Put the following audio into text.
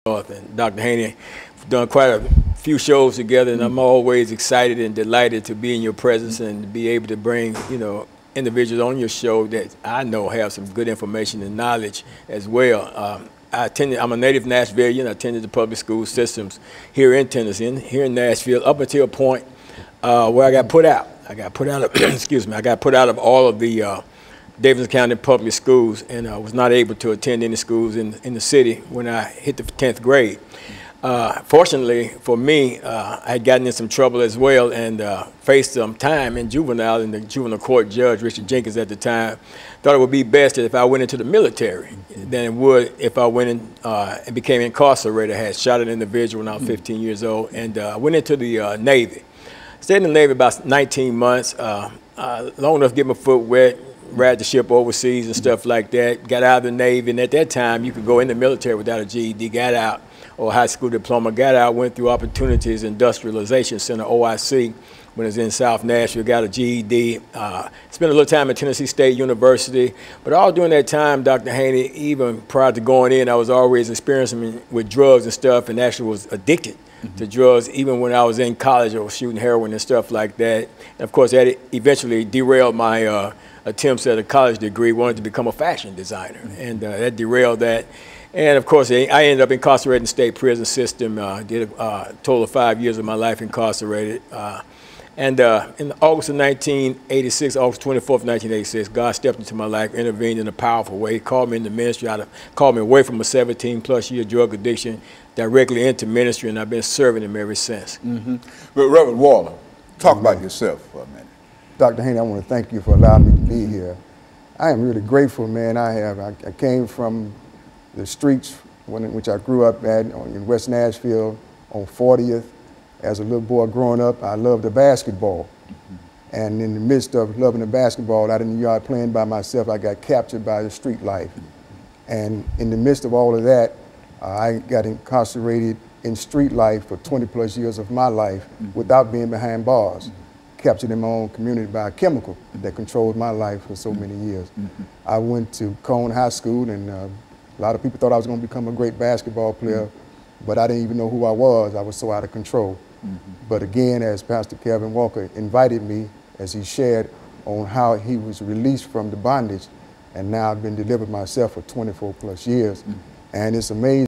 North, and Dr. Haney, we've done quite a few shows together, and I'm always excited and delighted to be in your presence and to be able to bring, individuals on your show that I know have some good information and knowledge as well. I'm a native Nashvilleian. I attended the public school systems here in Tennessee, here in Nashville, up until a point where I got put out. I got put out of, excuse me, I got put out of all of the Davidson County public schools, and I was not able to attend any schools in the city when I hit the 10th grade. Fortunately for me, I had gotten in some trouble as well and faced some time in juvenile, and the juvenile court judge, Richard Jenkins at the time, thought it would be best that if I went into the military than it would if I went in and became incarcerated. I had shot an individual when I was 15 years old, and I went into the Navy. Stayed in the Navy about 19 months, long enough to get my foot wet, ride the ship overseas and stuff like that. Got out of the Navy, and at that time, you could go in the military without a GED, got out, or high school diploma, got out, went through Opportunities Industrialization Center, OIC, when I was in South Nashville, got a GED. Spent a little time at Tennessee State University, but all during that time, Dr. Haney, even prior to going in, I was always experiencing with drugs and stuff, and actually was addicted to drugs. Even when I was in college, I was shooting heroin and stuff like that. And of course, that eventually derailed my attempts at a college degree, wanted to become a fashion designer, and that derailed that. And of course, I ended up incarcerated in the state prison system, did a total of 5 years of my life incarcerated. And in August of 1986, August 24th, 1986, God stepped into my life, intervened in a powerful way. He called me into ministry, called me away from a 17-plus year drug addiction directly into ministry, and I've been serving him ever since. But Reverend Waller, talk about yourself for a minute. Dr. Haney, I want to thank you for allowing me to be here. I am really grateful, man. I came from the streets which I grew up at in West Nashville on 40th. As a little boy growing up, I loved the basketball. And in the midst of loving the basketball, out in the yard playing by myself, I got captured by the street life. And in the midst of all of that, I got incarcerated in street life for 20-plus years of my life without being behind bars. Captured in my own community by a chemical that controlled my life for so many years. I went to Cone High School, and a lot of people thought I was going to become a great basketball player, but I didn't even know who I was. I was so out of control. But again, as Pastor KWalker invited me, as he shared on how he was released from the bondage, and now I've been delivered myself for 24-plus years. And it's amazing.